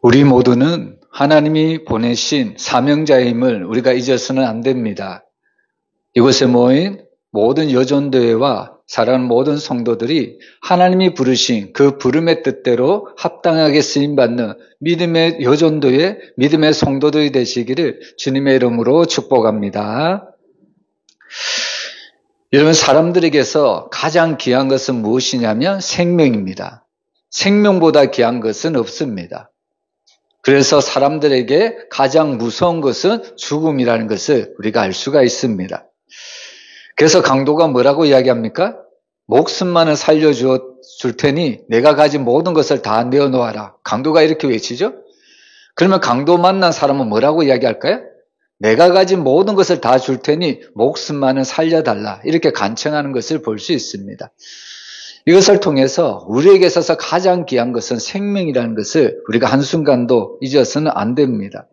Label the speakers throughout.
Speaker 1: 우리 모두는 하나님이 보내신 사명자임을 우리가 잊어서는 안 됩니다. 이곳에 모인 모든 여전도회와 사랑하는 모든 성도들이 하나님이 부르신 그 부름의 뜻대로 합당하게 쓰임받는 믿음의 여전도회, 믿음의 성도들이 되시기를 주님의 이름으로 축복합니다. 여러분, 사람들에게서 가장 귀한 것은 무엇이냐면 생명입니다. 생명보다 귀한 것은 없습니다. 그래서 사람들에게 가장 무서운 것은 죽음이라는 것을 우리가 알 수가 있습니다. 그래서 강도가 뭐라고 이야기합니까? 목숨만은 살려줄 테니 내가 가진 모든 것을 다 내어놓아라. 강도가 이렇게 외치죠? 그러면 강도 만난 사람은 뭐라고 이야기할까요? 내가 가진 모든 것을 다 줄 테니 목숨만은 살려달라. 이렇게 간청하는 것을 볼 수 있습니다. 이것을 통해서 우리에게 있어서 가장 귀한 것은 생명이라는 것을 우리가 한순간도 잊어서는 안 됩니다.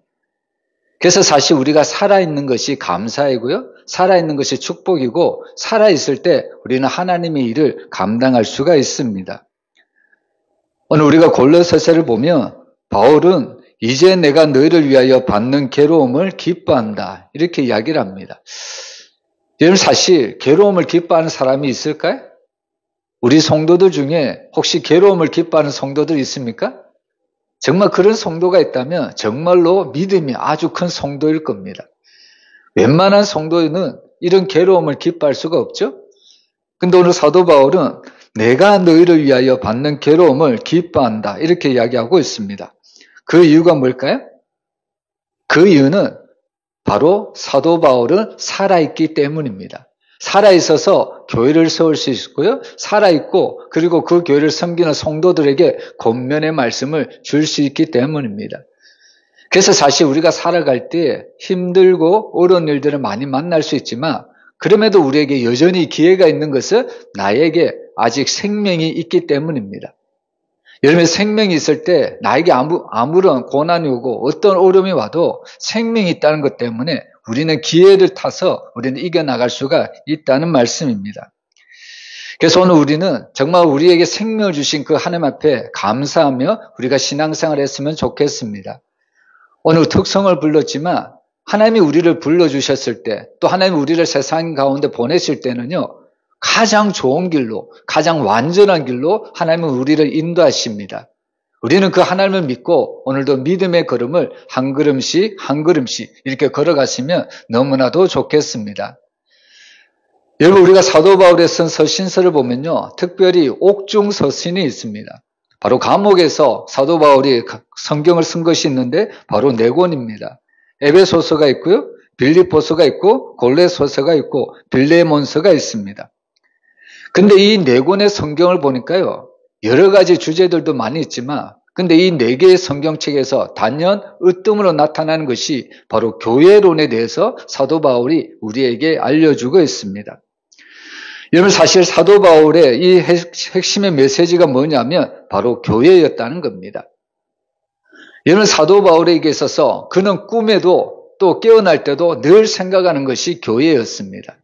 Speaker 1: 그래서 사실 우리가 살아있는 것이 감사이고요. 살아있는 것이 축복이고 살아있을 때 우리는 하나님의 일을 감당할 수가 있습니다. 오늘 우리가 골로새서를 보면 바울은 이제 내가 너희를 위하여 받는 괴로움을 기뻐한다. 이렇게 이야기를 합니다. 여러분, 사실 괴로움을 기뻐하는 사람이 있을까요? 우리 성도들 중에 혹시 괴로움을 기뻐하는 성도들 있습니까? 정말 그런 성도가 있다면 정말로 믿음이 아주 큰 성도일 겁니다. 웬만한 성도는 이런 괴로움을 기뻐할 수가 없죠? 근데 오늘 사도 바울은 내가 너희를 위하여 받는 괴로움을 기뻐한다. 이렇게 이야기하고 있습니다. 그 이유가 뭘까요? 그 이유는 바로 사도 바울은 살아있기 때문입니다. 살아있어서 교회를 세울 수 있고요. 살아있고 그리고 그 교회를 섬기는 성도들에게 권면의 말씀을 줄 수 있기 때문입니다. 그래서 사실 우리가 살아갈 때 힘들고 어려운 일들을 많이 만날 수 있지만 그럼에도 우리에게 여전히 기회가 있는 것은 나에게 아직 생명이 있기 때문입니다. 여러분, 생명이 있을 때 나에게 아무런 고난이 오고 어떤 어려움이 와도 생명이 있다는 것 때문에 우리는 기회를 타서 우리는 이겨나갈 수가 있다는 말씀입니다. 그래서 오늘 우리는 정말 우리에게 생명을 주신 그 하나님 앞에 감사하며 우리가 신앙생활을 했으면 좋겠습니다. 오늘 특성을 불렀지만 하나님이 우리를 불러주셨을 때 또 하나님이 우리를 세상 가운데 보내실 때는요. 가장 좋은 길로, 가장 완전한 길로 하나님은 우리를 인도하십니다. 우리는 그 하나님을 믿고 오늘도 믿음의 걸음을 한 걸음씩 한 걸음씩 이렇게 걸어가시면 너무나도 좋겠습니다. 여러분, 우리가 사도 바울에 쓴 서신서를 보면요. 특별히 옥중 서신이 있습니다. 바로 감옥에서 사도 바울이 성경을 쓴 것이 있는데 바로 네 권입니다. 에베소서가 있고요. 빌립보서가 있고 골로새서가 있고 빌레몬서가 있습니다. 근데 이 네 권의 성경을 보니까요. 여러 가지 주제들도 많이 있지만 근데 이 네 개의 성경책에서 단연 으뜸으로 나타나는 것이 바로 교회론에 대해서 사도 바울이 우리에게 알려주고 있습니다. 여러분, 사실 사도 바울의 이 핵심의 메시지가 뭐냐면 바로 교회였다는 겁니다. 여러분, 사도 바울에게 있어서 그는 꿈에도 또 깨어날 때도 늘 생각하는 것이 교회였습니다.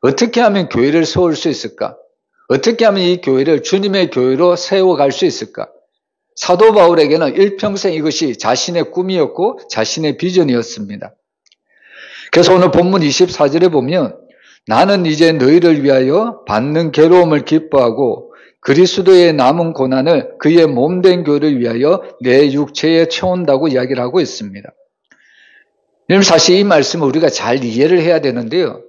Speaker 1: 어떻게 하면 교회를 세울 수 있을까? 어떻게 하면 이 교회를 주님의 교회로 세워갈 수 있을까? 사도 바울에게는 일평생 이것이 자신의 꿈이었고 자신의 비전이었습니다. 그래서 오늘 본문 24절에 보면 나는 이제 너희를 위하여 받는 괴로움을 기뻐하고 그리스도의 남은 고난을 그의 몸된 교회를 위하여 내 육체에 채운다고 이야기를 하고 있습니다. 여러분, 사실 이 말씀을 우리가 잘 이해를 해야 되는데요.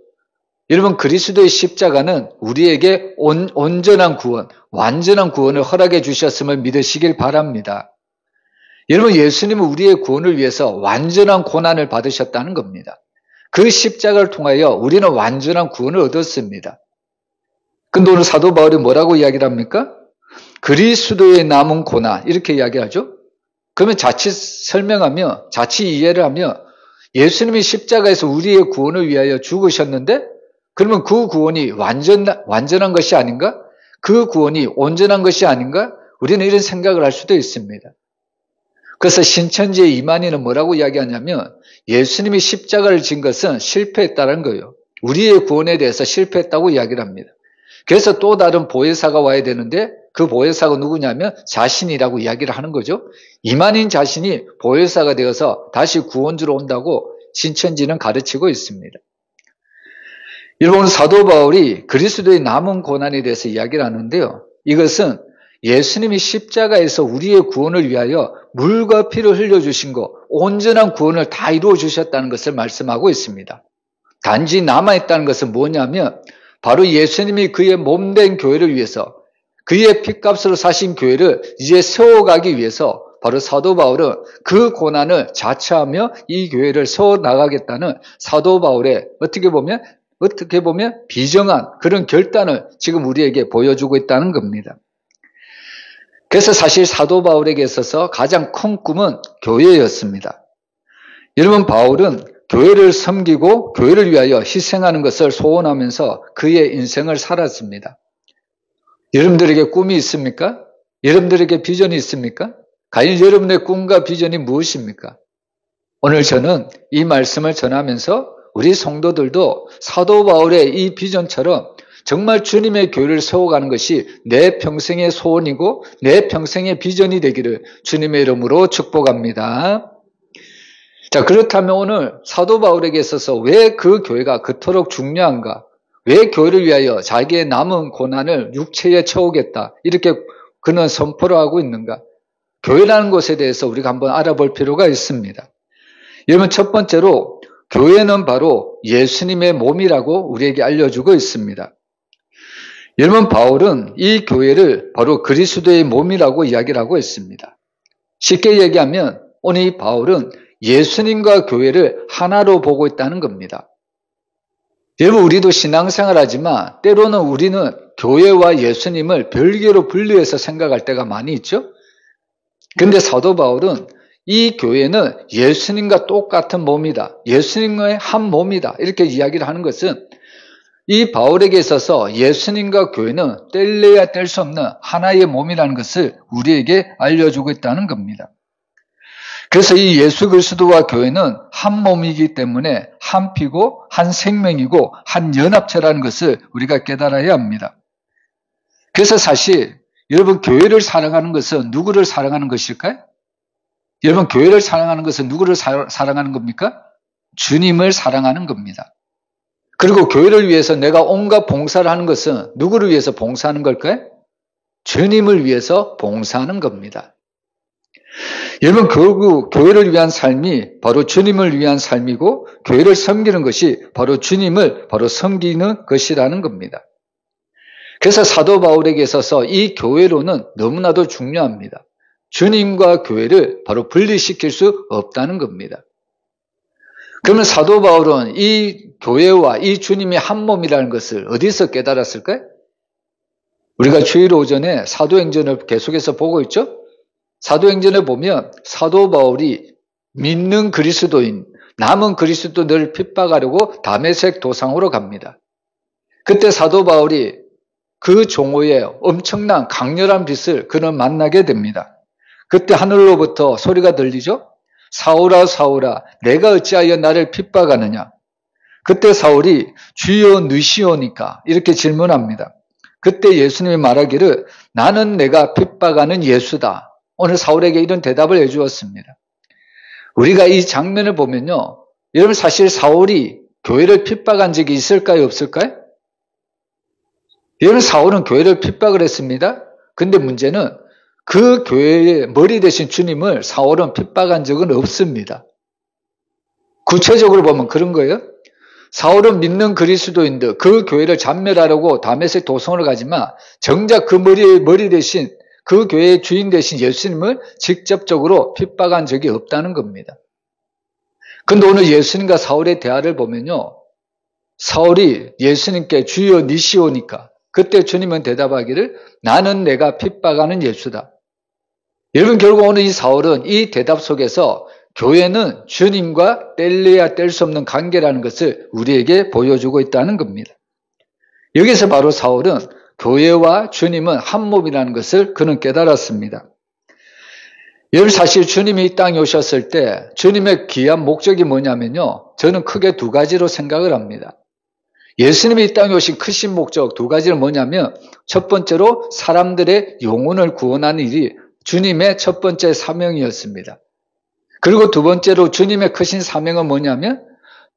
Speaker 1: 여러분, 그리스도의 십자가는 우리에게 온전한 구원, 완전한 구원을 허락해 주셨음을 믿으시길 바랍니다. 여러분, 예수님은 우리의 구원을 위해서 완전한 고난을 받으셨다는 겁니다. 그 십자가를 통하여 우리는 완전한 구원을 얻었습니다. 근데 오늘 사도 바울이 뭐라고 이야기를 합니까? 그리스도의 남은 고난, 이렇게 이야기하죠? 그러면 자칫 설명하며, 자칫 이해를 하며 예수님이 십자가에서 우리의 구원을 위하여 죽으셨는데 그러면 그 구원이 완전한 것이 아닌가? 그 구원이 온전한 것이 아닌가? 우리는 이런 생각을 할 수도 있습니다. 그래서 신천지의 이만희는 뭐라고 이야기하냐면 예수님이 십자가를 진 것은 실패했다는 거예요. 우리의 구원에 대해서 실패했다고 이야기를 합니다. 그래서 또 다른 보혜사가 와야 되는데 그 보혜사가 누구냐면 자신이라고 이야기를 하는 거죠. 이만희 자신이 보혜사가 되어서 다시 구원주로 온다고 신천지는 가르치고 있습니다. 여러분, 사도 바울이 그리스도의 남은 고난에 대해서 이야기를 하는데요. 이것은 예수님이 십자가에서 우리의 구원을 위하여 물과 피를 흘려주신 것, 온전한 구원을 다 이루어 주셨다는 것을 말씀하고 있습니다. 단지 남아있다는 것은 뭐냐면 바로 예수님이 그의 몸된 교회를 위해서, 그의 피값으로 사신 교회를 이제 세워가기 위해서 바로 사도 바울은 그 고난을 자처하며 이 교회를 세워나가겠다는 사도 바울의 어떻게 보면 비정한 그런 결단을 지금 우리에게 보여주고 있다는 겁니다. 그래서 사실 사도 바울에게 있어서 가장 큰 꿈은 교회였습니다. 여러분, 바울은 교회를 섬기고 교회를 위하여 희생하는 것을 소원하면서 그의 인생을 살았습니다. 여러분들에게 꿈이 있습니까? 여러분들에게 비전이 있습니까? 과연 여러분의 꿈과 비전이 무엇입니까? 오늘 저는 이 말씀을 전하면서 우리 성도들도 사도 바울의 이 비전처럼 정말 주님의 교회를 세워가는 것이 내 평생의 소원이고 내 평생의 비전이 되기를 주님의 이름으로 축복합니다. 자, 그렇다면 오늘 사도 바울에게 있어서 왜 그 교회가 그토록 중요한가? 왜 교회를 위하여 자기의 남은 고난을 육체에 채우겠다, 이렇게 그는 선포를 하고 있는가? 교회라는 것에 대해서 우리가 한번 알아볼 필요가 있습니다. 여러분, 첫 번째로 교회는 바로 예수님의 몸이라고 우리에게 알려주고 있습니다. 여러분, 바울은 이 교회를 바로 그리스도의 몸이라고 이야기를 하고 있습니다. 쉽게 얘기하면 오늘 이 바울은 예수님과 교회를 하나로 보고 있다는 겁니다. 여러분, 우리도 신앙생활 하지만 때로는 우리는 교회와 예수님을 별개로 분리해서 생각할 때가 많이 있죠? 근데 사도 바울은 이 교회는 예수님과 똑같은 몸이다, 예수님의 한 몸이다, 이렇게 이야기를 하는 것은 이 바울에게 있어서 예수님과 교회는 뗄래야 뗄 수 없는 하나의 몸이라는 것을 우리에게 알려주고 있다는 겁니다. 그래서 이 예수 그리스도와 교회는 한 몸이기 때문에 한 피고 한 생명이고 한 연합체라는 것을 우리가 깨달아야 합니다. 그래서 사실 여러분, 교회를 사랑하는 것은 누구를 사랑하는 것일까요? 여러분, 교회를 사랑하는 것은 누구를 사랑하는 겁니까? 주님을 사랑하는 겁니다. 그리고 교회를 위해서 내가 온갖 봉사를 하는 것은 누구를 위해서 봉사하는 걸까요? 주님을 위해서 봉사하는 겁니다. 여러분, 결국 교회를 위한 삶이 바로 주님을 위한 삶이고 교회를 섬기는 것이 바로 주님을 바로 섬기는 것이라는 겁니다. 그래서 사도 바울에게 있어서 이 교회로는 너무나도 중요합니다. 주님과 교회를 바로 분리시킬 수 없다는 겁니다. 그러면 사도 바울은 이 교회와 이 주님이 한 몸이라는 것을 어디서 깨달았을까요? 우리가 주일 오전에 사도행전을 계속해서 보고 있죠? 사도행전에 보면 사도 바울이 믿는 그리스도인, 남은 그리스도들을 핍박하려고 다메섹 도상으로 갑니다. 그때 사도 바울이 그 종호의 엄청난 강렬한 빛을 그는 만나게 됩니다. 그때 하늘로부터 소리가 들리죠? 사울아, 사울아, 내가 어찌하여 나를 핍박하느냐? 그때 사울이 주여 누시오니까 이렇게 질문합니다. 그때 예수님이 말하기를 나는 내가 핍박하는 예수다. 오늘 사울에게 이런 대답을 해주었습니다. 우리가 이 장면을 보면요, 여러분, 사실 사울이 교회를 핍박한 적이 있을까요, 없을까요? 여러분, 사울은 교회를 핍박을 했습니다. 근데 문제는 그 교회의 머리 대신 주님을 사울은 핍박한 적은 없습니다. 구체적으로 보면 그런 거예요. 사울은 믿는 그리스도인들, 그 교회를 잔멸하려고 다메섹 도성으로 가지만 정작 그 머리 대신, 그 교회의 주인 대신 예수님을 직접적으로 핍박한 적이 없다는 겁니다. 그런데 오늘 예수님과 사울의 대화를 보면요, 사울이 예수님께 주여 니시오니까 그때 주님은 대답하기를 나는 내가 핍박하는 예수다. 여러분, 결국 오늘 이 사울은 이 대답 속에서 교회는 주님과 뗄래야 뗄 수 없는 관계라는 것을 우리에게 보여주고 있다는 겁니다. 여기서 바로 사울은 교회와 주님은 한 몸이라는 것을 그는 깨달았습니다. 여러분, 사실 주님이 이 땅에 오셨을 때 주님의 귀한 목적이 뭐냐면요, 저는 크게 두 가지로 생각을 합니다. 예수님이 이 땅에 오신 크신 목적 두 가지는 뭐냐면 첫 번째로 사람들의 영혼을 구원하는 일이 주님의 첫 번째 사명이었습니다. 그리고 두 번째로 주님의 크신 사명은 뭐냐면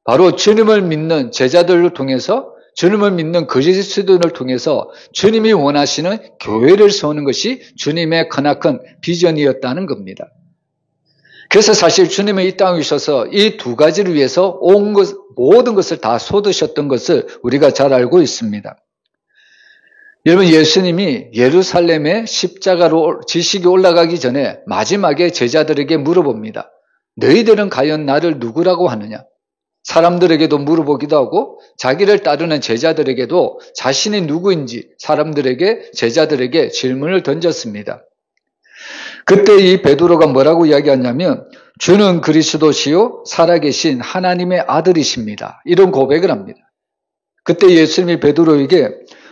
Speaker 1: 바로 주님을 믿는 제자들을 통해서 주님을 믿는 그리스도인을 통해서 주님이 원하시는 교회를 세우는 것이 주님의 크나큰 비전이었다는 겁니다. 그래서 사실 주님은 이 땅에 오셔서 이 두 가지를 위해서 모든 것을 다 쏟으셨던 것을 우리가 잘 알고 있습니다. 여러분, 예수님이 예루살렘에 십자가로 지식이 올라가기 전에 마지막에 제자들에게 물어봅니다. 너희들은 과연 나를 누구라고 하느냐? 사람들에게도 물어보기도 하고 자기를 따르는 제자들에게도 자신이 누구인지 제자들에게 질문을 던졌습니다. 그때 이 베드로가 뭐라고 이야기하냐면 주는 그리스도시요 살아계신 하나님의 아들이십니다. 이런 고백을 합니다. 그때 예수님이 베드로에게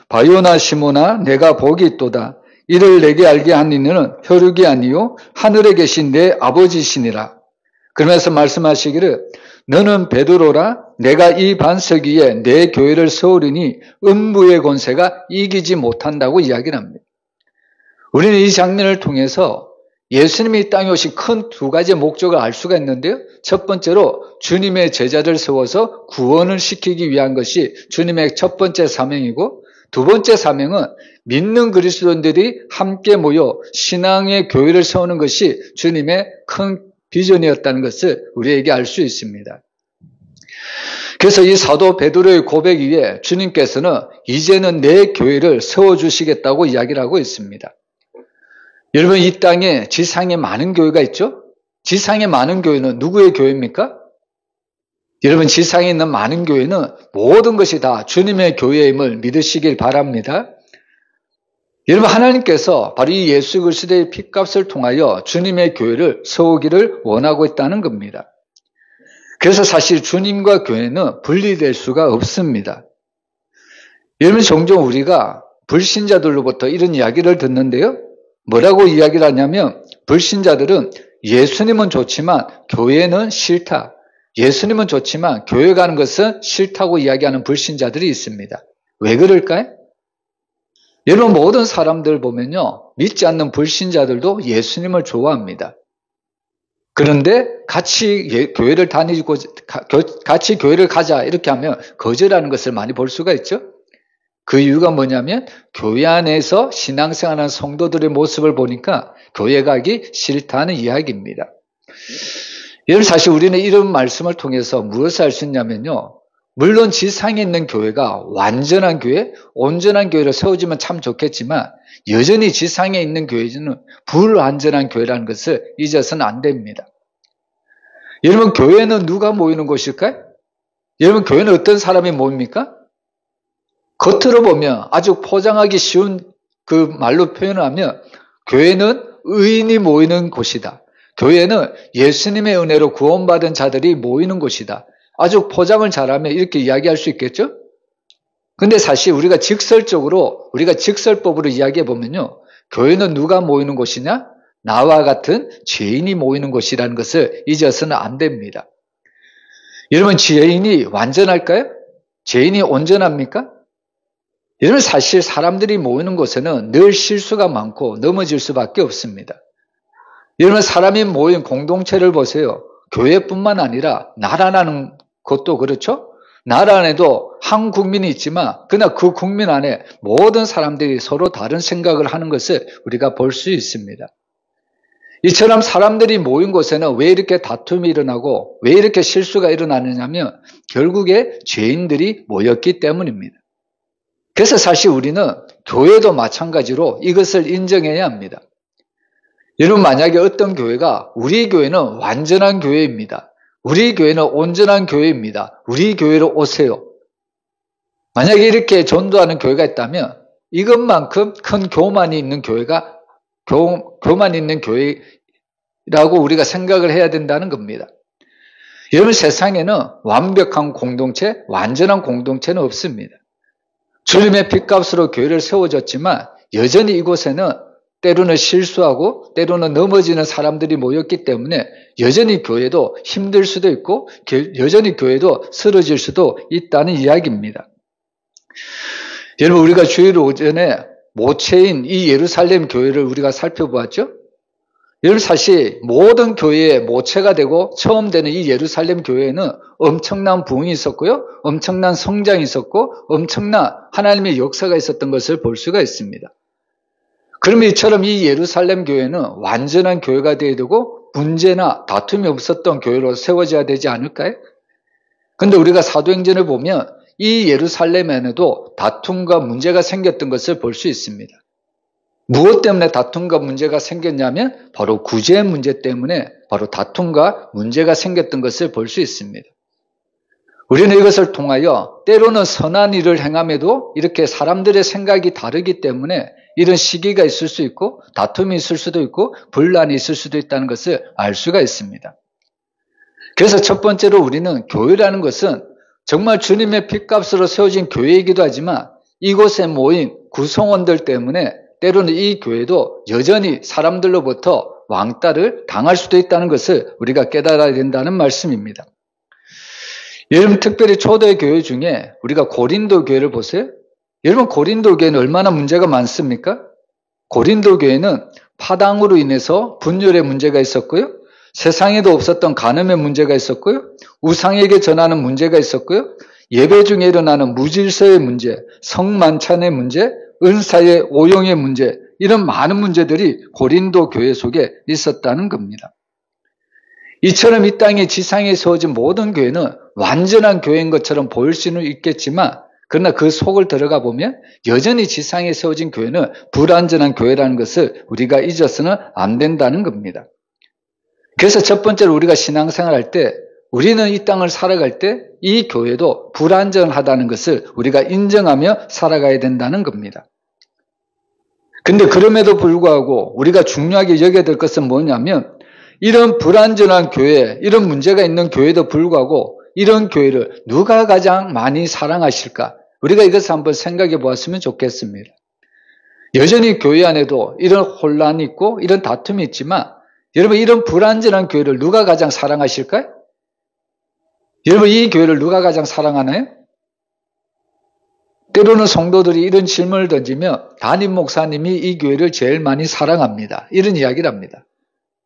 Speaker 1: 바요나 시모나 내가 복이 있도다. 이를 내게 알게 한 이는 혈육이 아니요 하늘에 계신 내 아버지시니라. 그러면서 말씀하시기를 너는 베드로라 내가 이 반석 위에 내 교회를 세우리니 음부의 권세가 이기지 못한다고 이야기를 합니다. 우리는 이 장면을 통해서 예수님이 이 땅에 오신 큰 두 가지의 목적을 알 수가 있는데요. 첫 번째로 주님의 제자를 세워서 구원을 시키기 위한 것이 주님의 첫 번째 사명이고 두 번째 사명은 믿는 그리스도인들이 함께 모여 신앙의 교회를 세우는 것이 주님의 큰 비전이었다는 것을 우리에게 알 수 있습니다. 그래서 이 사도 베드로의 고백 위에 주님께서는 이제는 내 교회를 세워주시겠다고 이야기를 하고 있습니다. 여러분, 이 땅에 지상에 많은 교회가 있죠? 지상에 많은 교회는 누구의 교회입니까? 여러분, 지상에 있는 많은 교회는 모든 것이 다 주님의 교회임을 믿으시길 바랍니다. 여러분, 하나님께서 바로 이 예수 그리스도의 피값을 통하여 주님의 교회를 세우기를 원하고 있다는 겁니다. 그래서 사실 주님과 교회는 분리될 수가 없습니다. 여러분, 종종 우리가 불신자들로부터 이런 이야기를 듣는데요. 뭐라고 이야기를 하냐면 불신자들은 예수님은 좋지만 교회는 싫다. 예수님은 좋지만 교회 가는 것은 싫다고 이야기하는 불신자들이 있습니다. 왜 그럴까요? 여러분, 모든 사람들 보면요. 믿지 않는 불신자들도 예수님을 좋아합니다. 그런데 같이 교회를 다니고 같이 교회를 가자 이렇게 하면 거절하는 것을 많이 볼 수가 있죠. 그 이유가 뭐냐면 교회 안에서 신앙생활하는 성도들의 모습을 보니까 교회 가기 싫다는 이야기입니다. 여러분, 사실 우리는 이런 말씀을 통해서 무엇을 알 수 있냐면요. 물론 지상에 있는 교회가 완전한 교회, 온전한 교회를 세워주면 참 좋겠지만 여전히 지상에 있는 교회는 불완전한 교회라는 것을 잊어서는 안 됩니다. 여러분, 교회는 누가 모이는 곳일까요? 여러분, 교회는 어떤 사람이 모입니까? 겉으로 보면 아주 포장하기 쉬운 그 말로 표현을 하면 교회는 의인이 모이는 곳이다. 교회는 예수님의 은혜로 구원받은 자들이 모이는 곳이다. 아주 포장을 잘하면 이렇게 이야기할 수 있겠죠? 근데 사실 우리가 직설법으로 이야기해 보면요. 교회는 누가 모이는 곳이냐? 나와 같은 죄인이 모이는 곳이라는 것을 잊어서는 안 됩니다. 여러분, 죄인이 완전할까요? 죄인이 온전합니까? 여러분, 사실 사람들이 모이는 곳에는 늘 실수가 많고 넘어질 수밖에 없습니다. 여러분, 사람이 모인 공동체를 보세요. 교회뿐만 아니라 나라라는 것도 그렇죠? 나라 안에도 한 국민이 있지만 그러나 그 국민 안에 모든 사람들이 서로 다른 생각을 하는 것을 우리가 볼 수 있습니다. 이처럼 사람들이 모인 곳에는 왜 이렇게 다툼이 일어나고 왜 이렇게 실수가 일어나느냐면 결국에 죄인들이 모였기 때문입니다. 그래서 사실 우리는 교회도 마찬가지로 이것을 인정해야 합니다. 여러분, 만약에 어떤 교회가 우리 교회는 완전한 교회입니다. 우리 교회는 온전한 교회입니다. 우리 교회로 오세요. 만약에 이렇게 전도하는 교회가 있다면 이것만큼 큰 교만이 있는 교회가 교만 있는 교회라고 우리가 생각을 해야 된다는 겁니다. 여러분, 세상에는 완벽한 공동체, 완전한 공동체는 없습니다. 주님의 핏값으로 교회를 세워졌지만 여전히 이곳에는 때로는 실수하고 때로는 넘어지는 사람들이 모였기 때문에 여전히 교회도 힘들 수도 있고 여전히 교회도 쓰러질 수도 있다는 이야기입니다. 여러분, 우리가 주일 오전에 모체인 이 예루살렘 교회를 우리가 살펴보았죠? 여러분, 사실 모든 교회의 모체가 되고 처음 되는 이 예루살렘 교회에는 엄청난 부흥이 있었고요, 엄청난 성장이 있었고, 엄청난 하나님의 역사가 있었던 것을 볼 수가 있습니다. 그러면 이처럼 이 예루살렘 교회는 완전한 교회가 되어야 되고 문제나 다툼이 없었던 교회로 세워져야 되지 않을까요? 그런데 우리가 사도행전을 보면 이 예루살렘에도 다툼과 문제가 생겼던 것을 볼 수 있습니다. 무엇 때문에 다툼과 문제가 생겼냐면 바로 구제 문제 때문에 바로 다툼과 문제가 생겼던 것을 볼 수 있습니다. 우리는 이것을 통하여 때로는 선한 일을 행함에도 이렇게 사람들의 생각이 다르기 때문에 이런 시기가 있을 수 있고 다툼이 있을 수도 있고 분란이 있을 수도 있다는 것을 알 수가 있습니다. 그래서 첫 번째로 우리는 교회라는 것은 정말 주님의 핏값으로 세워진 교회이기도 하지만 이곳에 모인 구성원들 때문에 때로는 이 교회도 여전히 사람들로부터 왕따를 당할 수도 있다는 것을 우리가 깨달아야 된다는 말씀입니다. 여러분, 특별히 초대 교회 중에 우리가 고린도 교회를 보세요. 여러분, 고린도 교회는 얼마나 문제가 많습니까? 고린도 교회는 파당으로 인해서 분열의 문제가 있었고요, 세상에도 없었던 간음의 문제가 있었고요, 우상에게 전하는 문제가 있었고요, 예배 중에 일어나는 무질서의 문제, 성만찬의 문제, 은사의 오용의 문제, 이런 많은 문제들이 고린도 교회 속에 있었다는 겁니다. 이처럼 이 땅에 지상에 세워진 모든 교회는 완전한 교회인 것처럼 보일 수는 있겠지만 그러나 그 속을 들어가 보면 여전히 지상에 세워진 교회는 불완전한 교회라는 것을 우리가 잊어서는 안 된다는 겁니다. 그래서 첫 번째로 우리가 신앙생활 할 때 우리는 이 땅을 살아갈 때 이 교회도 불완전하다는 것을 우리가 인정하며 살아가야 된다는 겁니다. 근데 그럼에도 불구하고 우리가 중요하게 여겨야 될 것은 뭐냐면 이런 불완전한 교회, 이런 문제가 있는 교회도 불구하고 이런 교회를 누가 가장 많이 사랑하실까? 우리가 이것을 한번 생각해 보았으면 좋겠습니다. 여전히 교회 안에도 이런 혼란이 있고 이런 다툼이 있지만 여러분, 이런 불완전한 교회를 누가 가장 사랑하실까요? 여러분, 이 교회를 누가 가장 사랑하나요? 때로는 성도들이 이런 질문을 던지면 담임 목사님이 이 교회를 제일 많이 사랑합니다, 이런 이야기를 합니다.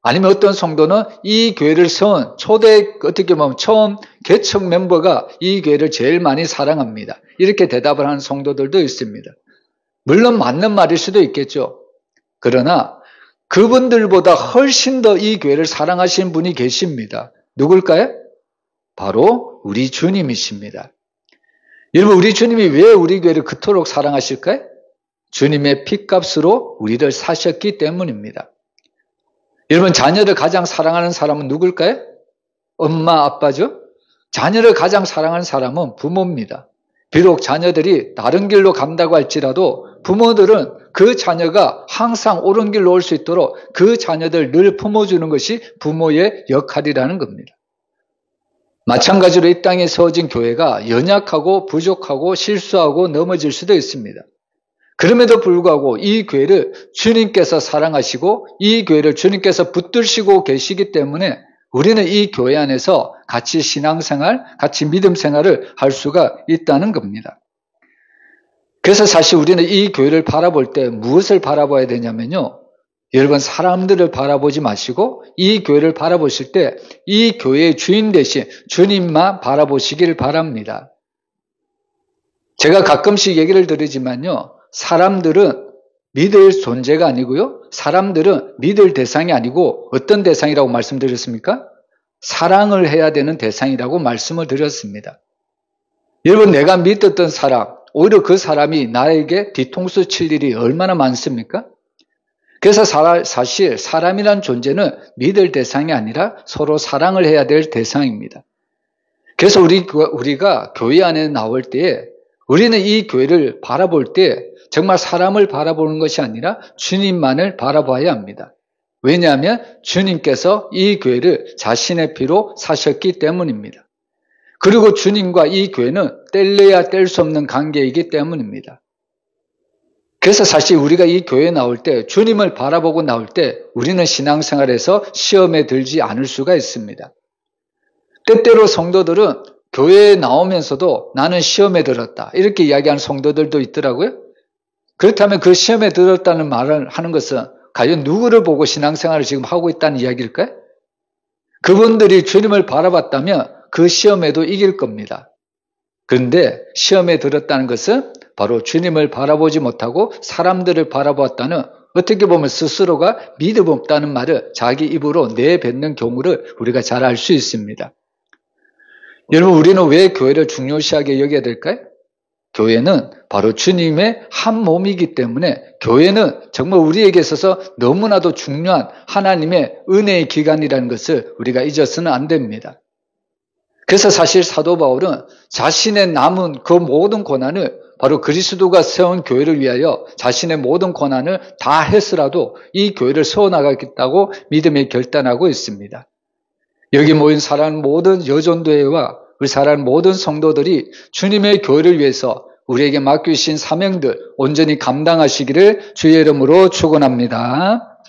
Speaker 1: 아니면 어떤 성도는 이 교회를 세운 초대, 어떻게 보면 처음 개척 멤버가 이 교회를 제일 많이 사랑합니다, 이렇게 대답을 하는 성도들도 있습니다. 물론 맞는 말일 수도 있겠죠. 그러나 그분들보다 훨씬 더 이 교회를 사랑하시는 분이 계십니다. 누굴까요? 바로 우리 주님이십니다. 여러분, 우리 주님이 왜 우리 교회를 그토록 사랑하실까요? 주님의 핏값으로 우리를 사셨기 때문입니다. 여러분, 자녀를 가장 사랑하는 사람은 누굴까요? 엄마, 아빠죠? 자녀를 가장 사랑하는 사람은 부모입니다. 비록 자녀들이 다른 길로 간다고 할지라도 부모들은 그 자녀가 항상 옳은 길로 올 수 있도록 그 자녀들 늘 품어주는 것이 부모의 역할이라는 겁니다. 마찬가지로 이 땅에 세워진 교회가 연약하고 부족하고 실수하고 넘어질 수도 있습니다. 그럼에도 불구하고 이 교회를 주님께서 사랑하시고 이 교회를 주님께서 붙드시고 계시기 때문에 우리는 이 교회 안에서 같이 신앙생활, 같이 믿음생활을 할 수가 있다는 겁니다. 그래서 사실 우리는 이 교회를 바라볼 때 무엇을 바라봐야 되냐면요, 여러분, 사람들을 바라보지 마시고 이 교회를 바라보실 때 이 교회의 주인 대신 주님만 바라보시길 바랍니다. 제가 가끔씩 얘기를 드리지만요, 사람들은 믿을 존재가 아니고요, 사람들은 믿을 대상이 아니고 어떤 대상이라고 말씀드렸습니까? 사랑을 해야 되는 대상이라고 말씀을 드렸습니다. 여러분, 내가 믿었던 사람, 오히려 그 사람이 나에게 뒤통수 칠 일이 얼마나 많습니까? 그래서 사실 사람이란 존재는 믿을 대상이 아니라 서로 사랑을 해야 될 대상입니다. 그래서 우리가 교회 안에 나올 때에 우리는 이 교회를 바라볼 때 정말 사람을 바라보는 것이 아니라 주님만을 바라봐야 합니다. 왜냐하면 주님께서 이 교회를 자신의 피로 사셨기 때문입니다. 그리고 주님과 이 교회는 뗄래야 뗄 수 없는 관계이기 때문입니다. 그래서 사실 우리가 이 교회에 나올 때, 주님을 바라보고 나올 때 우리는 신앙생활에서 시험에 들지 않을 수가 있습니다. 때때로 성도들은 교회에 나오면서도 나는 시험에 들었다. 이렇게 이야기하는 성도들도 있더라고요. 그렇다면 그 시험에 들었다는 말을 하는 것은 과연 누구를 보고 신앙생활을 지금 하고 있다는 이야기일까요? 그분들이 주님을 바라봤다면 그 시험에도 이길 겁니다. 그런데 시험에 들었다는 것은 바로 주님을 바라보지 못하고 사람들을 바라보았다는, 어떻게 보면 스스로가 믿음 없다는 말을 자기 입으로 내뱉는 경우를 우리가 잘 알 수 있습니다. 여러분, 우리는 왜 교회를 중요시하게 여겨야 될까요? 교회는 바로 주님의 한 몸이기 때문에 교회는 정말 우리에게 있어서 너무나도 중요한 하나님의 은혜의 기관이라는 것을 우리가 잊어서는 안 됩니다. 그래서 사실 사도 바울은 자신의 남은 그 모든 고난을 바로 그리스도가 세운 교회를 위하여 자신의 모든 고난을 다 했으라도 이 교회를 세워나가겠다고 믿음에 결단하고 있습니다. 여기 모인 사랑하는 모든 여전도회와 우리 사랑하는 모든 성도들이 주님의 교회를 위해서 우리에게 맡기신 사명들 온전히 감당하시기를 주의 이름으로 축원합니다.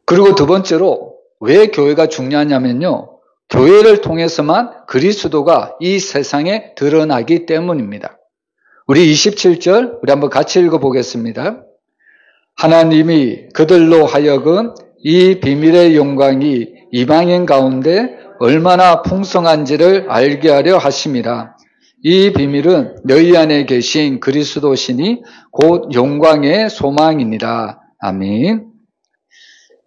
Speaker 1: 그리고 두 번째로 왜 교회가 중요하냐면요, 교회를 통해서만 그리스도가 이 세상에 드러나기 때문입니다. 우리 27절 우리 한번 같이 읽어보겠습니다. 하나님이 그들로 하여금 이 비밀의 영광이 이방인 가운데 얼마나 풍성한지를 알게 하려 하심이라. 이 비밀은 너희 안에 계신 그리스도시니 곧 영광의 소망이니라. 아멘.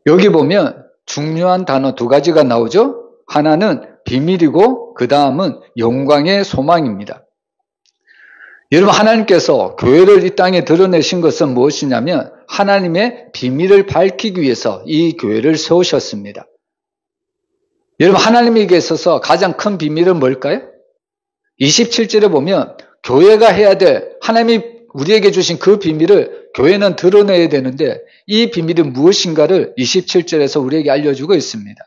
Speaker 1: 여기 보면 중요한 단어 두 가지가 나오죠. 하나는 비밀이고 그 다음은 영광의 소망입니다. 여러분, 하나님께서 교회를 이 땅에 드러내신 것은 무엇이냐면 하나님의 비밀을 밝히기 위해서 이 교회를 세우셨습니다. 여러분, 하나님에게 있어서 가장 큰 비밀은 뭘까요? 27절에 보면 교회가 해야 될, 하나님이 우리에게 주신 그 비밀을 교회는 드러내야 되는데 이 비밀이 무엇인가를 27절에서 우리에게 알려주고 있습니다.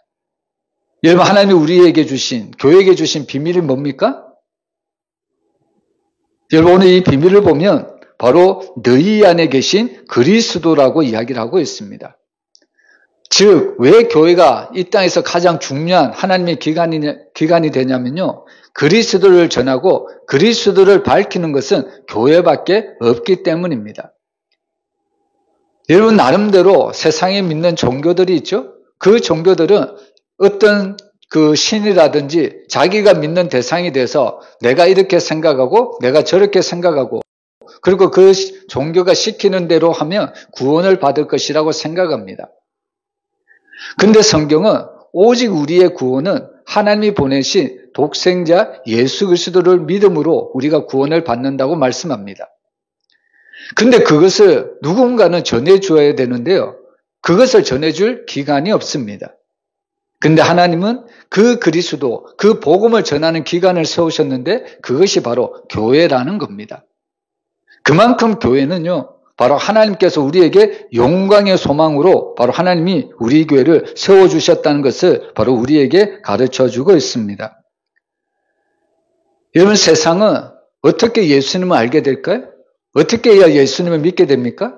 Speaker 1: 여러분, 하나님이 우리에게 주신, 교회에게 주신 비밀이 뭡니까? 여러분, 오늘 이 비밀을 보면 바로 너희 안에 계신 그리스도라고 이야기를 하고 있습니다. 즉, 왜 교회가 이 땅에서 가장 중요한 하나님의 기관이 되냐면요, 그리스도를 전하고 그리스도를 밝히는 것은 교회밖에 없기 때문입니다. 여러분, 나름대로 세상에 믿는 종교들이 있죠? 그 종교들은 어떤 그 신이라든지 자기가 믿는 대상이 돼서 내가 이렇게 생각하고 내가 저렇게 생각하고 그리고 그 종교가 시키는 대로 하면 구원을 받을 것이라고 생각합니다. 근데 성경은 오직 우리의 구원은 하나님이 보내신 독생자 예수 그리스도를 믿음으로 우리가 구원을 받는다고 말씀합니다. 근데 그것을 누군가는 전해줘야 되는데요, 그것을 전해줄 기관이 없습니다. 근데 하나님은 그 그리스도, 그 복음을 전하는 기관을 세우셨는데 그것이 바로 교회라는 겁니다. 그만큼 교회는요, 바로 하나님께서 우리에게 영광의 소망으로 바로 하나님이 우리 교회를 세워주셨다는 것을 바로 우리에게 가르쳐주고 있습니다. 여러분, 세상은 어떻게 예수님을 알게 될까요? 어떻게 해야 예수님을 믿게 됩니까?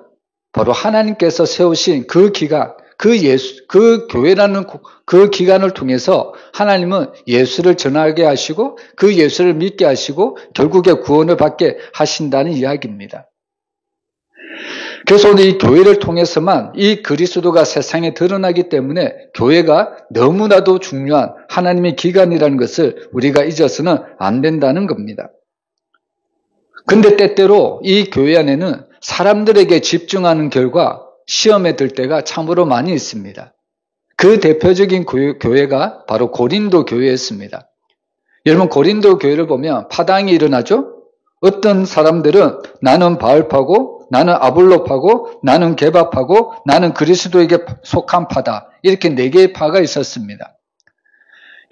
Speaker 1: 바로 하나님께서 세우신 그 기관, 그 교회라는 그 기관을 통해서 하나님은 예수를 전하게 하시고 그 예수를 믿게 하시고 결국에 구원을 받게 하신다는 이야기입니다. 그래서 오늘 이 교회를 통해서만 이 그리스도가 세상에 드러나기 때문에 교회가 너무나도 중요한 하나님의 기관이라는 것을 우리가 잊어서는 안 된다는 겁니다. 근데 때때로 이 교회 안에는 사람들에게 집중하는 결과 시험에 들 때가 참으로 많이 있습니다. 그 대표적인 교회가 바로 고린도 교회였습니다. 여러분, 고린도 교회를 보면 파당이 일어나죠? 어떤 사람들은 나는 바울파고 나는 아볼로파고 나는 게바파고 나는 그리스도에게 속한 파다, 이렇게 4개의 파가 있었습니다.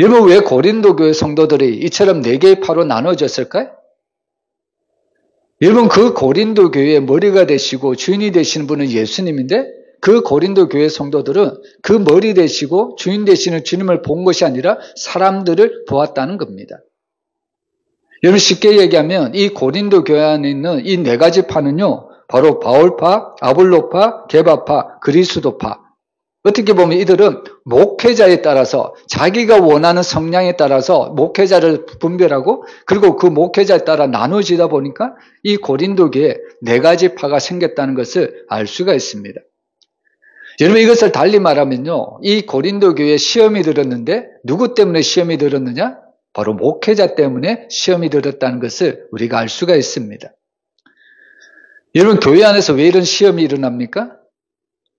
Speaker 1: 여러분, 왜 고린도 교회 성도들이 이처럼 4개의 파로 나눠졌을까요? 여러분, 그 고린도 교회의 머리가 되시고 주인이 되시는 분은 예수님인데 그 고린도 교회 성도들은 그 머리 되시고 주인 되시는 주님을 본 것이 아니라 사람들을 보았다는 겁니다. 여러분, 쉽게 얘기하면 이 고린도 교회 안에 있는 이 4가지 파는요, 바로 바울파, 아볼로파, 게바파, 그리스도파, 어떻게 보면 이들은 목회자에 따라서 자기가 원하는 성향에 따라서 목회자를 분별하고 그리고 그 목회자에 따라 나눠지다 보니까 이 고린도 교회에 4가지 파가 생겼다는 것을 알 수가 있습니다. 여러분 이것을 달리 말하면요. 이 고린도 교회에 시험이 들었는데 누구 때문에 시험이 들었느냐? 바로 목회자 때문에 시험이 들었다는 것을 우리가 알 수가 있습니다. 여러분 교회 안에서 왜 이런 시험이 일어납니까?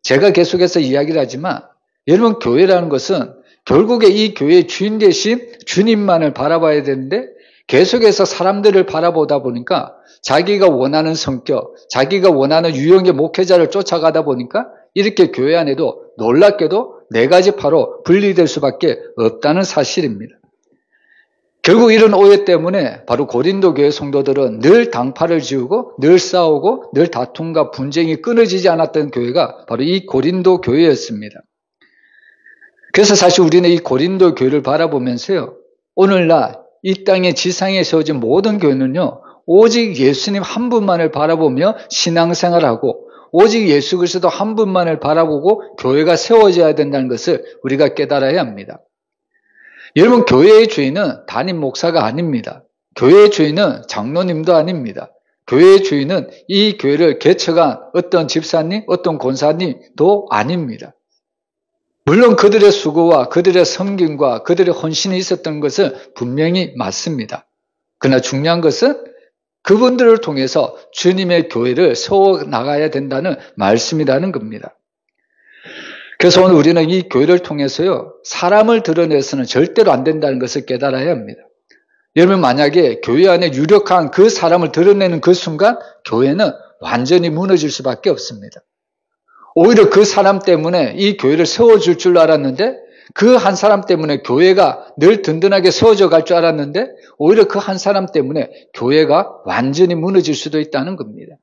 Speaker 1: 제가 계속해서 이야기를 하지만 여러분 교회라는 것은 결국에 이 교회의 주인 되신 주님만을 바라봐야 되는데 계속해서 사람들을 바라보다 보니까 자기가 원하는 성격, 자기가 원하는 유형의 목회자를 쫓아가다 보니까 이렇게 교회 안에도 놀랍게도 4가지 파로 분리될 수밖에 없다는 사실입니다. 결국 이런 오해 때문에 바로 고린도 교회 성도들은 늘 당파를 지우고 늘 싸우고 늘 다툼과 분쟁이 끊어지지 않았던 교회가 바로 이 고린도 교회였습니다. 그래서 사실 우리는 이 고린도 교회를 바라보면서요. 오늘날 이 땅의 지상에 세워진 모든 교회는요. 오직 예수님 한 분만을 바라보며 신앙생활하고 오직 예수 그리스도 한 분만을 바라보고 교회가 세워져야 된다는 것을 우리가 깨달아야 합니다. 여러분 교회의 주인은 담임 목사가 아닙니다. 교회의 주인은 장로님도 아닙니다. 교회의 주인은 이 교회를 개척한 어떤 집사님, 어떤 권사님도 아닙니다. 물론 그들의 수고와 그들의 섬김과 그들의 헌신이 있었던 것은 분명히 맞습니다. 그러나 중요한 것은 그분들을 통해서 주님의 교회를 세워나가야 된다는 말씀이라는 겁니다. 그래서 오늘 우리는 이 교회를 통해서요, 사람을 드러내서는 절대로 안 된다는 것을 깨달아야 합니다. 여러분 만약에 교회 안에 유력한 그 사람을 드러내는 그 순간 교회는 완전히 무너질 수밖에 없습니다. 오히려 그 사람 때문에 이 교회를 세워줄 줄 알았는데 그 한 사람 때문에 교회가 늘 든든하게 세워져 갈 줄 알았는데 오히려 그 한 사람 때문에 교회가 완전히 무너질 수도 있다는 겁니다.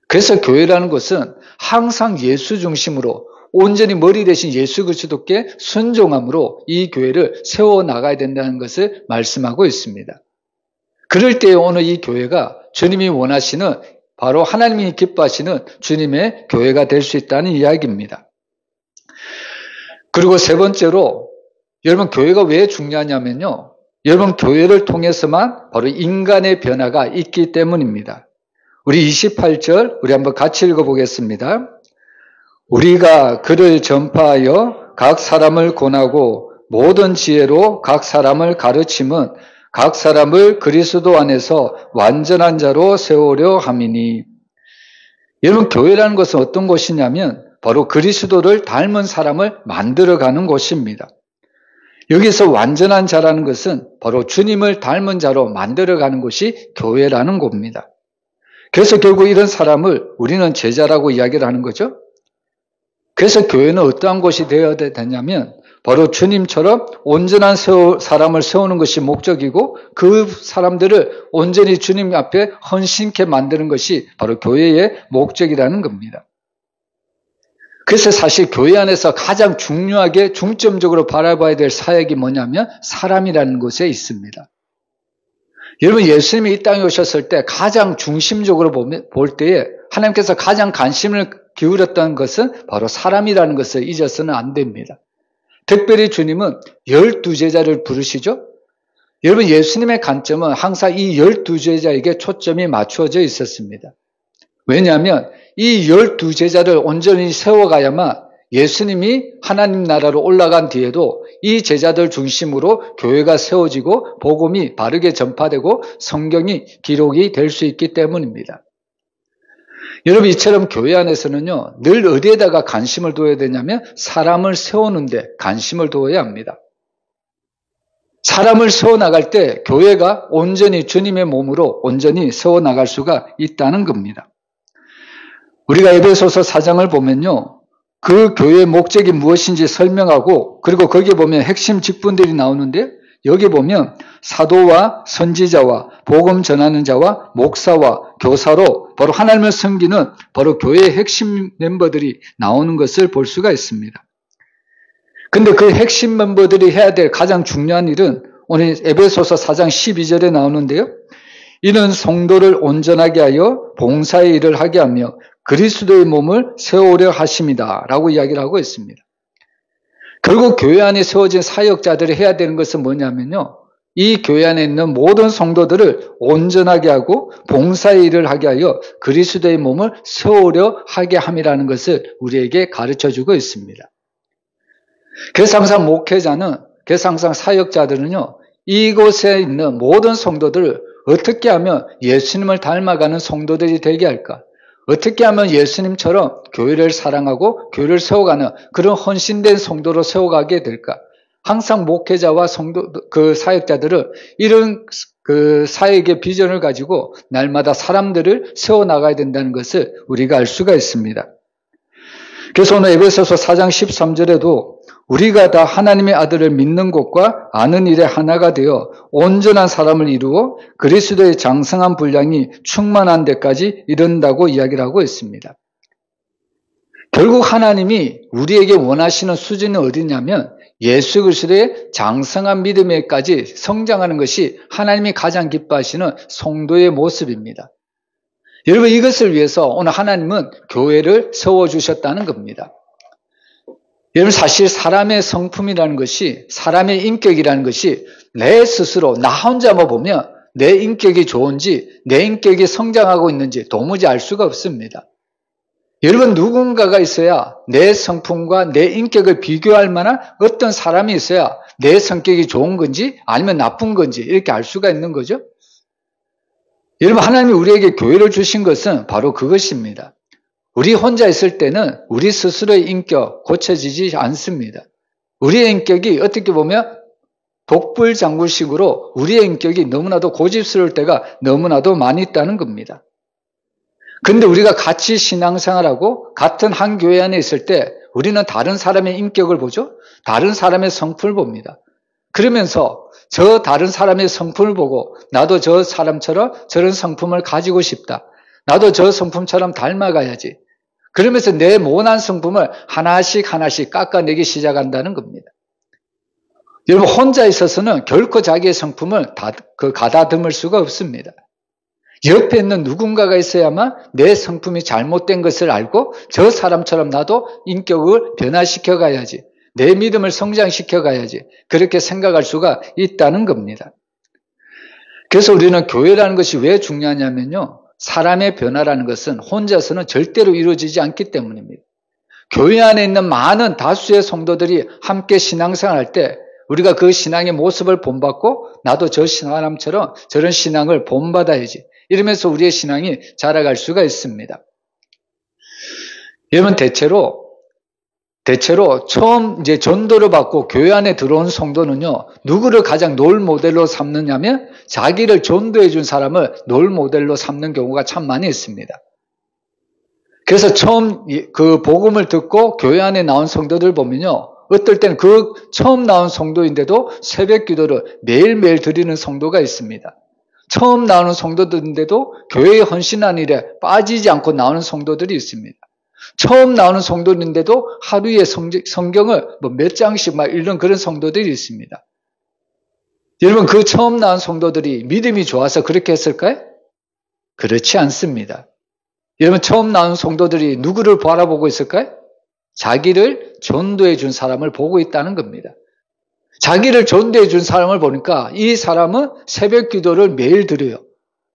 Speaker 1: 그래서 교회라는 것은 항상 예수 중심으로 온전히 머리 대신 예수 그리스도께 순종함으로 이 교회를 세워나가야 된다는 것을 말씀하고 있습니다. 그럴 때 오늘 이 교회가 주님이 원하시는 바로 하나님이 기뻐하시는 주님의 교회가 될 수 있다는 이야기입니다. 그리고 3번째로 여러분 교회가 왜 중요하냐면요. 여러분 교회를 통해서만 바로 인간의 변화가 있기 때문입니다. 우리 28절 우리 한번 같이 읽어보겠습니다. 우리가 그를 전파하여 각 사람을 권하고 모든 지혜로 각 사람을 가르침은 각 사람을 그리스도 안에서 완전한 자로 세우려 함이니. 여러분 교회라는 것은 어떤 곳이냐면 바로 그리스도를 닮은 사람을 만들어가는 곳입니다. 여기서 완전한 자라는 것은 바로 주님을 닮은 자로 만들어가는 것이 교회라는 겁니다. 그래서 결국 이런 사람을 우리는 제자라고 이야기를 하는 거죠. 그래서 교회는 어떠한 곳이 되어야 되냐면 바로 주님처럼 온전한 사람을 세우는 것이 목적이고 그 사람들을 온전히 주님 앞에 헌신케 만드는 것이 바로 교회의 목적이라는 겁니다. 그래서 사실 교회 안에서 가장 중요하게 중점적으로 바라봐야 될 사역이 뭐냐면 사람이라는 것에 있습니다. 여러분 예수님이 이 땅에 오셨을 때 가장 중심적으로 볼 때에 하나님께서 가장 관심을 기울였던 것은 바로 사람이라는 것을 잊어서는 안 됩니다. 특별히 주님은 12제자를 부르시죠. 여러분 예수님의 관점은 항상 이 12제자에게 초점이 맞추어져 있었습니다. 왜냐하면 이 12제자를 온전히 세워가야만 예수님이 하나님 나라로 올라간 뒤에도 이 제자들 중심으로 교회가 세워지고 복음이 바르게 전파되고 성경이 기록이 될 수 있기 때문입니다. 여러분 이처럼 교회 안에서는요 늘 어디에다가 관심을 둬야 되냐면 사람을 세우는데 관심을 두어야 합니다. 사람을 세워나갈 때 교회가 온전히 주님의 몸으로 온전히 세워나갈 수가 있다는 겁니다. 우리가 에베소서 4장을 보면요 그 교회의 목적이 무엇인지 설명하고 그리고 거기에 보면 핵심 직분들이 나오는데 여기 보면 사도와 선지자와 복음 전하는 자와 목사와 교사로 바로 하나님을 섬기는 바로 교회의 핵심 멤버들이 나오는 것을 볼 수가 있습니다. 근데 그 핵심 멤버들이 해야 될 가장 중요한 일은 오늘 에베소서 4장 12절에 나오는데요. 이는 성도를 온전하게 하여 봉사의 일을 하게 하며 그리스도의 몸을 세우려 하심이다 라고 이야기를 하고 있습니다. 결국 교회 안에 세워진 사역자들이 해야 되는 것은 뭐냐면요, 이 교회 안에 있는 모든 성도들을 온전하게 하고 봉사의 일을 하게 하여 그리스도의 몸을 세우려 하게 함이라는 것을 우리에게 가르쳐주고 있습니다. 그래서 항상 사역자들은요, 이곳에 있는 모든 성도들을 어떻게 하면 예수님을 닮아가는 성도들이 되게 할까? 어떻게 하면 예수님처럼 교회를 사랑하고 교회를 세워가는 그런 헌신된 성도로 세워가게 될까? 항상 목회자와 사역자들은 이런 사역의 비전을 가지고 날마다 사람들을 세워나가야 된다는 것을 우리가 알 수가 있습니다. 그래서 오늘 에베소서 4장 13절에도 우리가 다 하나님의 아들을 믿는 것과 아는 일에 하나가 되어 온전한 사람을 이루어 그리스도의 장성한 분량이 충만한 데까지 이른다고 이야기를 하고 있습니다. 결국 하나님이 우리에게 원하시는 수준은 어디냐면 예수 그리스도의 장성한 믿음에까지 성장하는 것이 하나님이 가장 기뻐하시는 성도의 모습입니다. 여러분, 이것을 위해서 오늘 하나님은 교회를 세워주셨다는 겁니다. 여러분, 사실 사람의 성품이라는 것이, 사람의 인격이라는 것이 내 스스로 나 혼자만 보면 내 인격이 좋은지 내 인격이 성장하고 있는지 도무지 알 수가 없습니다. 여러분, 누군가가 있어야 내 성품과 내 인격을 비교할 만한 어떤 사람이 있어야 내 성격이 좋은 건지 아니면 나쁜 건지 이렇게 알 수가 있는 거죠. 여러분, 하나님이 우리에게 교회를 주신 것은 바로 그것입니다. 우리 혼자 있을 때는 우리 스스로의 인격 고쳐지지 않습니다. 우리의 인격이 어떻게 보면 독불장군식으로 우리의 인격이 너무나도 고집스러울 때가 너무나도 많이 있다는 겁니다. 근데 우리가 같이 신앙생활하고 같은 한 교회 안에 있을 때 우리는 다른 사람의 인격을 보죠. 다른 사람의 성품을 봅니다. 그러면서 저 다른 사람의 성품을 보고 나도 저 사람처럼 저런 성품을 가지고 싶다. 나도 저 성품처럼 닮아가야지. 그러면서 내 모난 성품을 하나씩 깎아내기 시작한다는 겁니다. 여러분, 혼자 있어서는 결코 자기의 성품을 가다듬을 수가 없습니다. 옆에 있는 누군가가 있어야만 내 성품이 잘못된 것을 알고 저 사람처럼 나도 인격을 변화시켜 가야지, 내 믿음을 성장시켜 가야지, 그렇게 생각할 수가 있다는 겁니다. 그래서 우리는 교회라는 것이 왜 중요하냐면요, 사람의 변화라는 것은 혼자서는 절대로 이루어지지 않기 때문입니다. 교회 안에 있는 많은 다수의 성도들이 함께 신앙생활할 때 우리가 그 신앙의 모습을 본받고 나도 저 사람처럼 저런 신앙을 본받아야지, 이러면서 우리의 신앙이 자라갈 수가 있습니다. 여러분, 대체로 처음 이제 전도를 받고 교회 안에 들어온 성도는요, 누구를 가장 롤 모델로 삼느냐면 자기를 전도해 준 사람을 롤 모델로 삼는 경우가 참 많이 있습니다. 그래서 처음 그 복음을 듣고 교회 안에 나온 성도들 보면요, 어떨 땐 그 처음 나온 성도인데도 새벽 기도를 매일매일 드리는 성도가 있습니다. 처음 나오는 성도들인데도 교회에 헌신한 일에 빠지지 않고 나오는 성도들이 있습니다. 처음 나오는 성도인데도 하루에 성경을 몇 장씩 읽는 그런 성도들이 있습니다. 여러분, 그 처음 나온 성도들이 믿음이 좋아서 그렇게 했을까요? 그렇지 않습니다. 여러분, 처음 나온 성도들이 누구를 바라보고 있을까요? 자기를 전도해 준 사람을 보고 있다는 겁니다. 자기를 전도해 준 사람을 보니까 이 사람은 새벽 기도를 매일 드려요.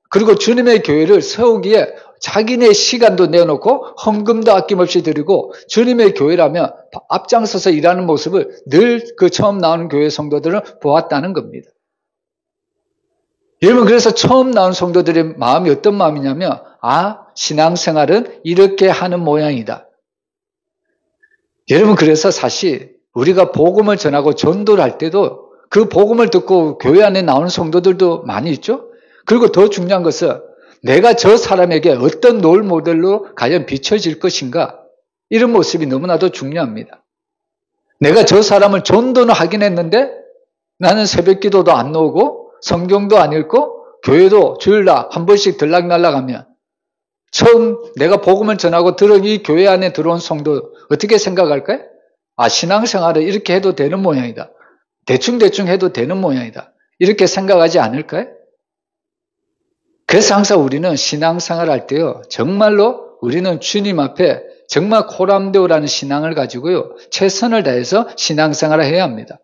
Speaker 1: 그리고 주님의 교회를 세우기에 자기네 시간도 내놓고 헌금도 아낌없이 드리고 주님의 교회라면 앞장서서 일하는 모습을 늘 그 처음 나오는 교회 성도들은 보았다는 겁니다. 여러분, 그래서 처음 나온 성도들의 마음이 어떤 마음이냐면, 신앙생활은 이렇게 하는 모양이다. 여러분, 그래서 사실 우리가 복음을 전하고 전도를 할 때도 그 복음을 듣고 교회 안에 나오는 성도들도 많이 있죠. 그리고 더 중요한 것은 내가 저 사람에게 어떤 롤 모델로 과연 비춰질 것인가, 이런 모습이 너무나도 중요합니다. 내가 저 사람을 전도는 하긴 했는데 나는 새벽 기도도 안 나오고 성경도 안 읽고 교회도 주일날 한 번씩 들락날락하면 처음 내가 복음을 전하고 이 교회 안에 들어온 성도 어떻게 생각할까요? 신앙생활을 이렇게 해도 되는 모양이다. 대충 해도 되는 모양이다. 이렇게 생각하지 않을까요? 그래서 항상 우리는 신앙생활 할 때요, 정말로 우리는 주님 앞에 정말 코람데오라는 신앙을 가지고요, 최선을 다해서 신앙생활을 해야 합니다.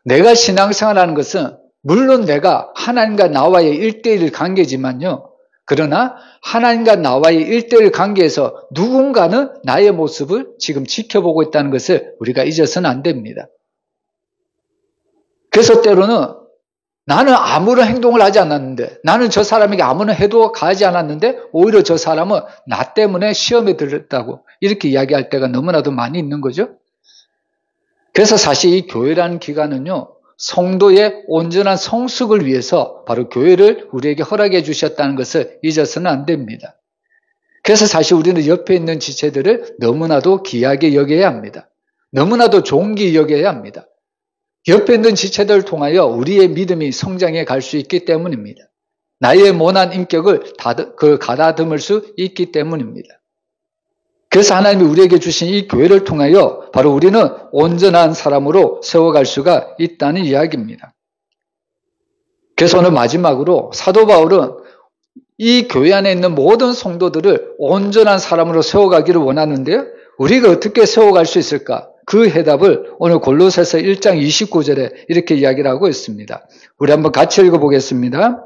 Speaker 1: 내가 신앙생활하는 것은 물론 내가 하나님과 나와의 1:1 관계지만요, 그러나 하나님과 나와의 1:1 관계에서 누군가는 나의 모습을 지금 지켜보고 있다는 것을 우리가 잊어서는 안 됩니다. 그래서 때로는 나는 아무런 행동을 하지 않았는데, 나는 저 사람에게 아무런 해도 가하지 않았는데 오히려 저 사람은 나 때문에 시험에 들었다고 이렇게 이야기할 때가 너무나도 많이 있는 거죠. 그래서 사실 이 교회라는 기관은요, 성도의 온전한 성숙을 위해서 바로 교회를 우리에게 허락해 주셨다는 것을 잊어서는 안 됩니다. 그래서 사실 우리는 옆에 있는 지체들을 너무나도 귀하게 여겨야 합니다. 너무나도 존귀히 여겨야 합니다. 옆에 있는 지체들을 통하여 우리의 믿음이 성장해 갈 수 있기 때문입니다. 나의 모난 인격을 가다듬을 수 있기 때문입니다. 그래서 하나님이 우리에게 주신 이 교회를 통하여 바로 우리는 온전한 사람으로 세워갈 수가 있다는 이야기입니다. 그래서 오늘 마지막으로 사도 바울은 이 교회 안에 있는 모든 성도들을 온전한 사람으로 세워가기를 원하는데요, 우리가 어떻게 세워갈 수 있을까? 그 해답을 오늘 골로새서 1장 29절에 이렇게 이야기를 하고 있습니다. 우리 한번 같이 읽어보겠습니다.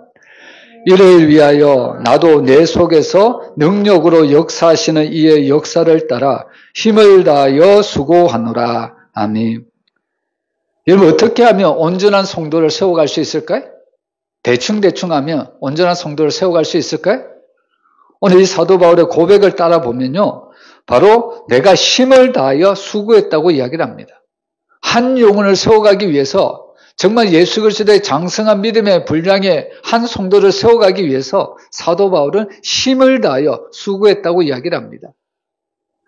Speaker 1: 이를 위하여 나도 내 속에서 능력으로 역사하시는 이의 역사를 따라 힘을 다하여 수고하노라. 아멘. 여러분, 어떻게 하면 온전한 성도를 세워갈 수 있을까요? 대충 하면 온전한 성도를 세워갈 수 있을까요? 오늘 이 사도 바울의 고백을 따라 보면요, 바로 내가 힘을 다하여 수고했다고 이야기를 합니다. 한 영혼을 세워가기 위해서, 정말 예수 그리스도의 장성한 믿음의 분량의 한 성도를 세워가기 위해서 사도 바울은 힘을 다하여 수고했다고 이야기를 합니다.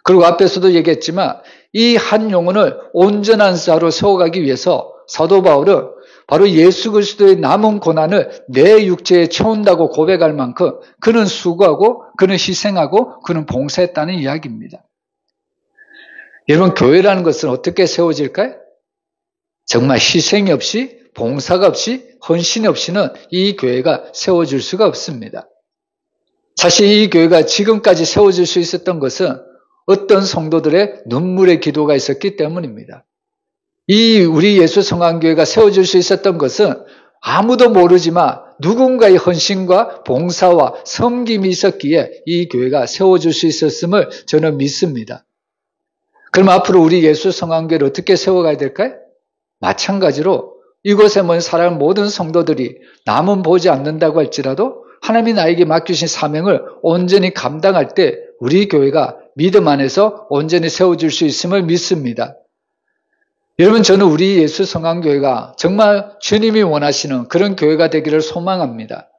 Speaker 1: 그리고 앞에서도 얘기했지만 이 한 영혼을 온전한 자로 세워가기 위해서 사도 바울은 바로 예수 그리스도의 남은 고난을 내 육체에 채운다고 고백할 만큼 그는 수고하고 그는 희생하고 그는 봉사했다는 이야기입니다. 여러분, 교회라는 것은 어떻게 세워질까요? 정말 희생이 없이, 봉사가 없이, 헌신이 없이는 이 교회가 세워질 수가 없습니다. 사실 이 교회가 지금까지 세워질 수 있었던 것은 어떤 성도들의 눈물의 기도가 있었기 때문입니다. 우리 예수 성안교회가 세워질 수 있었던 것은 아무도 모르지만 누군가의 헌신과 봉사와 섬김이 있었기에 이 교회가 세워질 수 있었음을 저는 믿습니다. 그럼 앞으로 우리 예수 성안교회를 어떻게 세워가야 될까요? 마찬가지로 이곳에 모인 사랑하는 모든 성도들이 남은 보지 않는다고 할지라도 하나님이 나에게 맡기신 사명을 온전히 감당할 때 우리 교회가 믿음 안에서 온전히 세워질 수 있음을 믿습니다. 여러분, 저는 우리 예수 성안교회가 정말 주님이 원하시는 그런 교회가 되기를 소망합니다.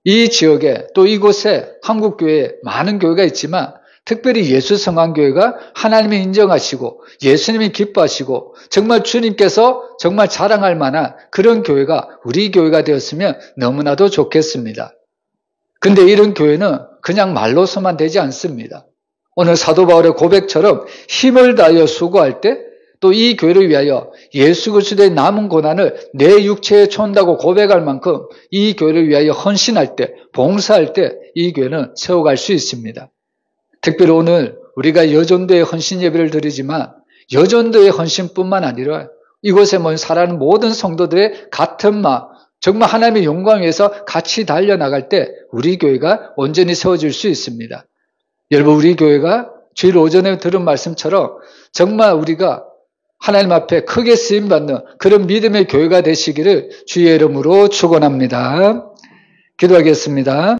Speaker 1: 이 지역에 또 이곳에 한국교회에 많은 교회가 있지만 특별히 예수 성안교회가 하나님이 인정하시고 예수님이 기뻐하시고 정말 주님께서 정말 자랑할 만한 그런 교회가 우리 교회가 되었으면 너무나도 좋겠습니다. 근데 이런 교회는 그냥 말로서만 되지 않습니다. 오늘 사도 바울의 고백처럼 힘을 다하여 수고할 때 또 이 교회를 위하여 예수 그리스도의 남은 고난을 내 육체에 채운다고 고백할 만큼 이 교회를 위하여 헌신할 때, 봉사할 때 이 교회는 세워갈 수 있습니다. 특별히 오늘 우리가 여전도의 헌신 예배를 드리지만 여전도의 헌신뿐만 아니라 이곳에 모인 살아가는 모든 성도들의 같은 마음, 정말 하나님의 영광 위해서 같이 달려나갈 때 우리 교회가 온전히 세워질 수 있습니다. 여러분, 우리 교회가 주일 오전에 들은 말씀처럼 정말 우리가 하나님 앞에 크게 쓰임받는 그런 믿음의 교회가 되시기를 주의 이름으로 축원합니다. 기도하겠습니다.